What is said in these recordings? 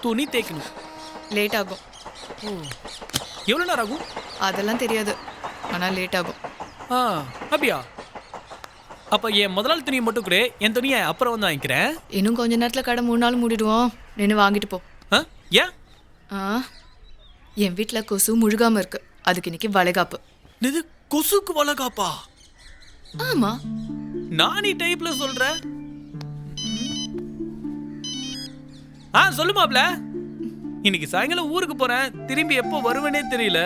துணி தேய்க்கணும். லேட் ஆகும். எவ்வளோ நேரம் ஆகும்? அதெல்லாம் தெரியாது, ஆனால் லேட் ஆகும். அப்படியா? அப்போ என் முதலாளி துணியை மட்டும் கூட, என் துணியை அப்புறம் வந்து வாங்கிக்கிறேன். இன்னும் கொஞ்ச நேரத்தில் கடை 3 நாள் மூடிடுவோம். நின்று வாங்கிட்டு போ. ஏன்? என் வீட்டில் கொசு முழுகாமல் இருக்கு, அதுக்கு இன்னைக்கு வளைகாப்பு. இது கொசுக்கு வளைகாப்பா? ஆமா, நானி டைப்ல சொல்றேன். சொல்லு மாப்ள. இன்னைக்கு சாயங்காலம் ஊருக்கு போறேன், திரும்பி எப்போ வருவேனே தெரியல.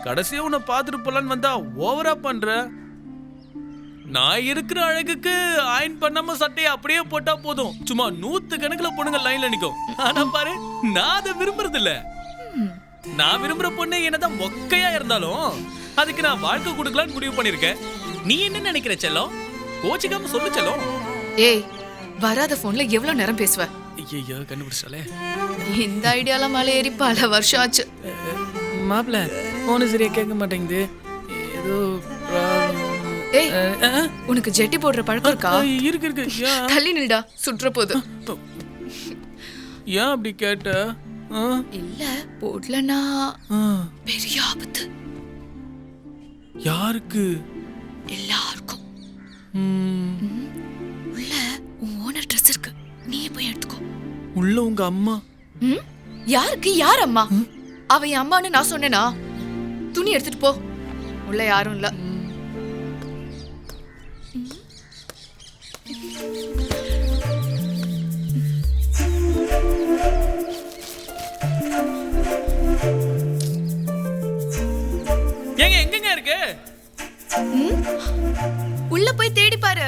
கடைசியா உன்னை பார்த்துட்டு போலான்னு வந்தா ஓவரா பண்ற. நான் இருக்கிற அழகுக்கு அயன் பண்ணாம சட்டையை அப்படியே போட்டா போதும், சும்மா 100 கணக்குல பொண்ணுங்க லைன்ல நிக்கும். ஆனா பாரு, நான் அதை விரும்புறது இல்ல. நான் விரும்புற பொண்ணு என்னதான் மொக்கையா இருந்தாலும் அதுக்கு நான் வாழ்க்கை கொடுக்கலான்னு முடிவு பண்ணிருக்கேன். நீ என்ன நினைக்கிற செல்லம்? கோச்சிக்காம சொல்லு செல்லம். ஏய், வராத போன்ல எவ்வளவு நேரம் பேசுவ? ஐயோ, கண்டுபிடிச்சாலே. இந்த ஐடியால மலை ஏறி பல வருஷம் ஆச்சு. மாப்ள, போன் சரியா கேட்க மாட்டேங்குது. ஏதோ ஏய், உனக்கு ஜெட்டி போடுற பழக்கம் இருக்கா? இருக்கு. தள்ளி நில்டா, சுற்ற போது. ஏன் அப்படி கேட்ட? இல்ல, போடலனா பெரிய ஆபத்து. யாருக்கு? எல்லாருக்கும். உள்ள உன் ஓனர் ட்ரெஸ் இருக்கு, நீ போய் எடுத்துக்கோ. உள்ள உங்க அம்மா? யாருக்கு? யார் அம்மா? அவ என் அம்மான்னு நான் சொன்னேனா? துணி எடுத்துட்டு போ, உள்ள யாரும் இல்ல. எங்கங்க இருக்கு? உள்ள போய் தேடி பாரு.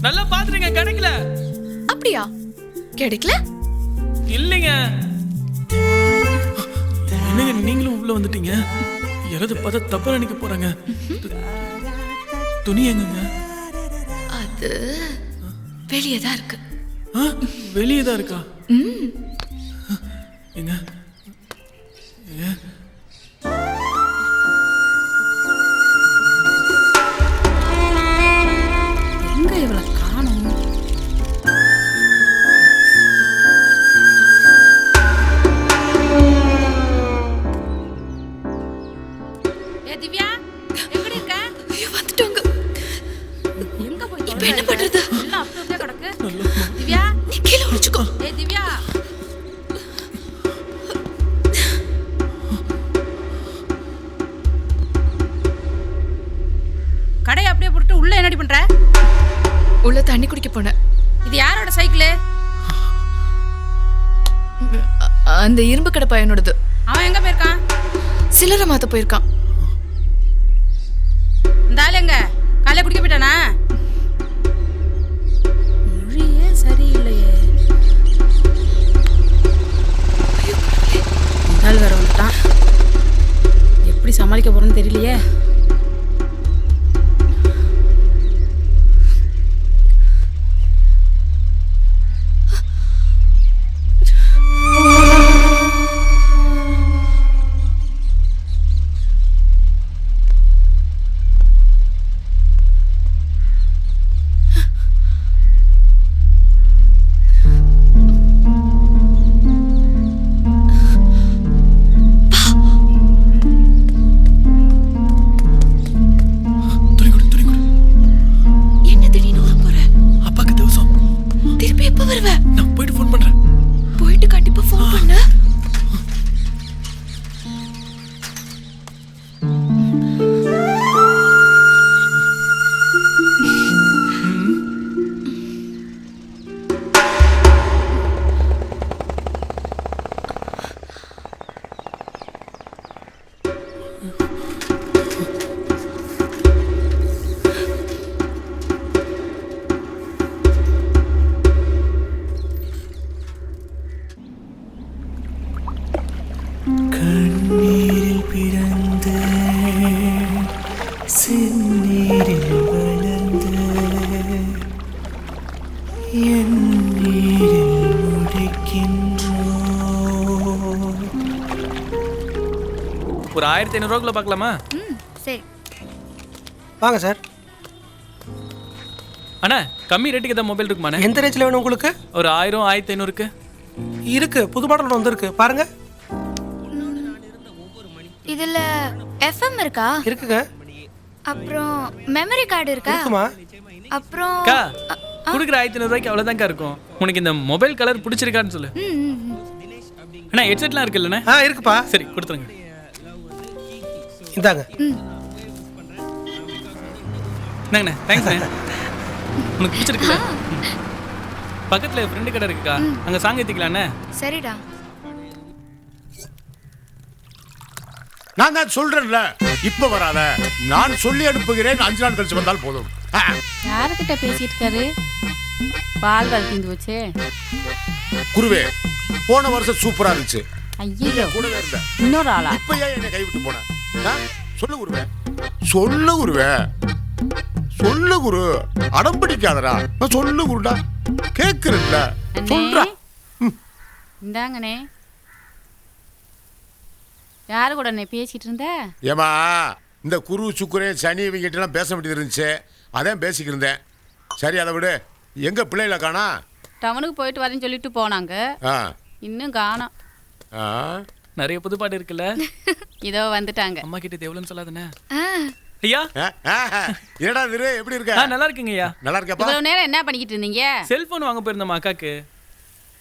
நல்லா பாத்துருங்க, கிடைக்கல. அப்படியா? கிடைக்கல? இல்லைங்க. என்னங்க நீங்களும் உள்ள வந்துட்டீங்க? யாராவது பார்த்தா தப்பா நினைக்க போறாங்க. துணி எங்கங்க? அது வெளியே தான் இருக்கு. வெளியே தான் இருக்கா? எங்க? எங்க இவளை காணோம்? திவ்யா, எங்கடி இருக்க? வந்துட்டோங்க. எங்க போய் இப்ப என்ன பண்றது? எல்லாம் அப்படியே கிடக்கு. திவ்யா, நீ கீழே ஒளிச்சுக்கோ. திவ்யா, கடையை அப்படியே போட்டு உள்ள என்னடி பண்ற? உள்ள தண்ணி குடிக்க போனேன். இது யாரோட சைக்கிள்? அந்த இரும்பு கடை பையனோடது. அவன் எங்க போயிருக்கான்? சில்லறை மாத்த போயிருக்கான். இந்த ஆள் எங்க? காலையில குடிக்க போயிட்டானா? மொழியே சரியில்லையே. இந்த ஆள் வேற வந்துட்டான். எப்படி சமாளிக்க போறோன்னு தெரியலையே. ஒரு 1500 பார்க்கலாமா? சரி வாங்க சார். அண்ணா கம்மி ரேட்டுக்கு ஏதாவது மொபைல் இருக்குமாண்ணே? எந்த ரேஞ்சில் வேணும் உங்களுக்கு? ஒரு 1000 1500க்கு இருக்கு, புது மாடல் வந்திருக்கு பாருங்க. இதுல எஃப்எம் இருக்கா? இருக்குங்க. அப்புறம் மெமரி கார்டு இருக்கா? இருக்குமா? அப்புறம் அக்கா கொடுக்குற 1500 ரூபாய்க்கு அவ்வளோதான்க்கா இருக்கும். உனக்கு இந்த மொபைல் கலர் பிடிச்சிருக்கான்னு சொல்லு. அண்ணா ஹெட்செட்லாம் இருக்குல்லண்ணே? இருக்குப்பா. சரி கொடுத்துருங்க. இந்தாங்க. என்னங்கண்ணே தேங்க்ஸ்ண்ணே. உனக்கு பிடிச்சிருக்குல்ல? பக்கத்தில் ஃப்ரெண்டு கடை இருக்குக்கா, அங்கே சாங் ஏற்றிக்கலாண்ணே. சரிடா. நான் தான் சொல்றேன்ல, இப்ப வராத. நான் சொல்லி அனுப்புகிறேன், 5 நாள் கழிச்சு வந்தால் போதும். யாருக்கிட்ட பேசிட்டு இருக்காரு? பால் வளர்த்திந்து போச்சே. குருவே, போன வருஷம் சூப்பரா இருந்துச்சு. ஐயோ கூடவே இருந்த. இன்னொரு ஆளா? இப்ப ஏன் என்னை கைவிட்டு போன? சொல்லு குருவே, சொல்லு குருவே, சொல்லு குரு. அடம் பிடிக்காதடா, நான் சொல்லு குருடா. கேக்குறேன்ல, சொல்றா. இந்தாங்கண்ணே. யாரு கூட நீ பேசிட்டு இருந்த? ஏமா இந்த குரு சுக்குரே சனி இவங்கிட்ட எல்லாம் பேச வேண்டியது இருந்துச்சு, அதான் பேசிக்கிட்டு இருந்தேன். சரி அதை விடு. எங்க பிள்ளைகளை காணா? டவுனுக்கு போயிட்டு வரேன்னு சொல்லிட்டு போனாங்க, இன்னும் காணோம். நிறைய புது பாட்டு இருக்குல்ல? இதோ வந்துட்டாங்க. அம்மா கிட்ட எவ்வளோன்னு சொல்லாதானே? ஐயா என்னடா திரு, எப்படி இருக்க? நல்லா இருக்குங்க ஐயா. நல்லா இருக்கப்பா. இவ்வளவு நேரம் என்ன பண்ணிக்கிட்டு இருந்தீங்க? செல்போன் வாங்க போயிருந்தோம்மா அக்காக்கு.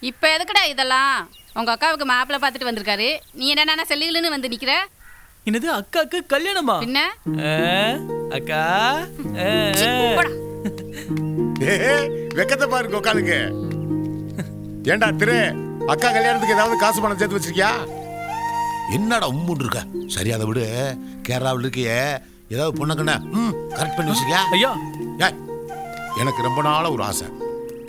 இப்ப எதுக்குடா இதெல்லாம்? உங்க அக்காவுக்கு மாப்பிள்ளை பார்த்துட்டு வந்திருக்காரு, நீ என்னன்னா செல்லுன்னு வந்து நிக்கிற? என்னது அக்காக்கு கல்யாணமா? பின்ன அக்கா வெக்கத்தை பாரு கொக்காலுக்கு. ஏண்டா திரு, அக்கா கல்யாணத்துக்கு ஏதாவது காசு பணம் சேர்த்து வச்சிருக்கியா? என்னடா உம்முன்னு இருக்க? சரி அதை விடு. கேரளாவில் இருக்கிய ஏதாவது பொண்ணுக்குன்னா கரெக்ட் பண்ணி வச்சிருக்கியா? ஐயா எனக்கு ரொம்ப நாள ஒரு ஆசை,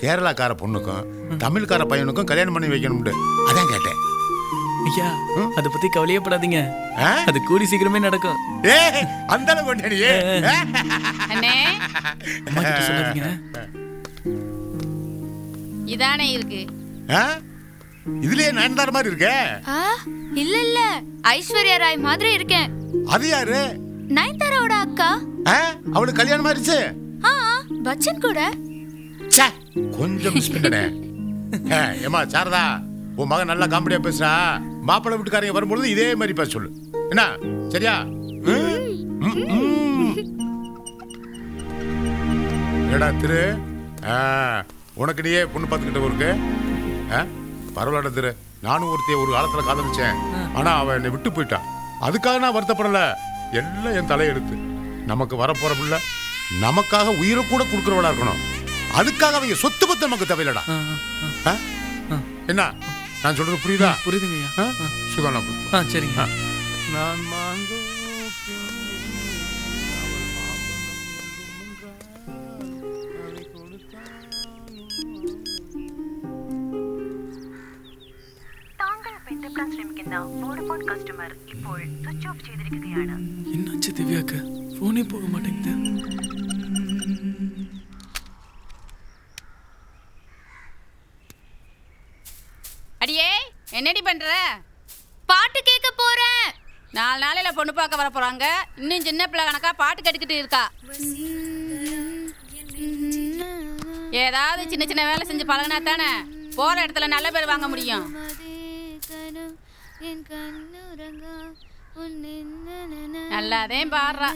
கேரளாக்கார பொண்ணுக்கும் தமிழ்கார பையனுக்கும் கல்யாணம் பண்ணி வைக்கணும்னு. அதான் கேட்டேன். ஐயா அதை பத்தி கவலையே படாதீங்க, அது கூடி சீக்கிரமே நடக்கும். அந்த அளவு கொண்டே அண்ணே அம்மா கிட்ட சொல்லாதீங்க. இதானே இருக்கு. இதுலயே நயன்தாரா மாதிரி இருக்க? இல்ல இல்ல, ஐஸ்வர்யா ராய் மாதிரி இருக்கேன். அது யாரு? நயன்தாராவோட அக்கா. அவளுக்கு கல்யாணம் ஆயிடுச்சு? பச்சன் கூட. கொஞ்சம் மிஸ் பண்ணனே. ஏமா சாரதா, உன் மகன் நல்லா காமெடியா பேசுறா. மாப்பிள்ளை வீட்டுக்காரங்க வரும்பொழுது இதே மாதிரி பேச சொல்லு, என்ன? சரியா? ஏடா திரு, உனக்கு நீயே பொண்ணு பார்த்துக்கிட்ட ஊருக்கு பரவாயில்ல திரு. நானும் ஒருத்தைய ஒரு காலத்துல காதலிச்சேன், ஆனா அவன் என்னை விட்டு போயிட்டான். அதுக்காக நான் வருத்தப்படல, எல்லாம் என் தலையெடுத்து. நமக்கு வரப்போற பிள்ளை நமக்காக உயிரை கூட கொடுக்குறவளா இருக்கணும். அதுக்காக அவங்க சொத்து பத்து நமக்கு தேவையில்லடா. என்ன நான் சொல்றது புரியுதா? புரியுதுங்க சுதானா? சரிங்க. நான் என்னாச்சு திவ்யாக்கு? போனே போக மாட்டேங்குது. அடியே என்னடி பண்ற? பாட்டு கேட்க போறேன். 4 நாளையில பொண்ணு பார்க்க வர போறாங்க, இன்னும் சின்ன பிள்ளை கணக்கா பாட்டு கேட்டுக்கிட்டு இருக்கா. ஏதாவது சின்ன சின்ன வேலை செஞ்சு பழகினா தானே போற இடத்துல நல்ல பேர் வாங்க முடியும். நல்லாதே பாடுறா.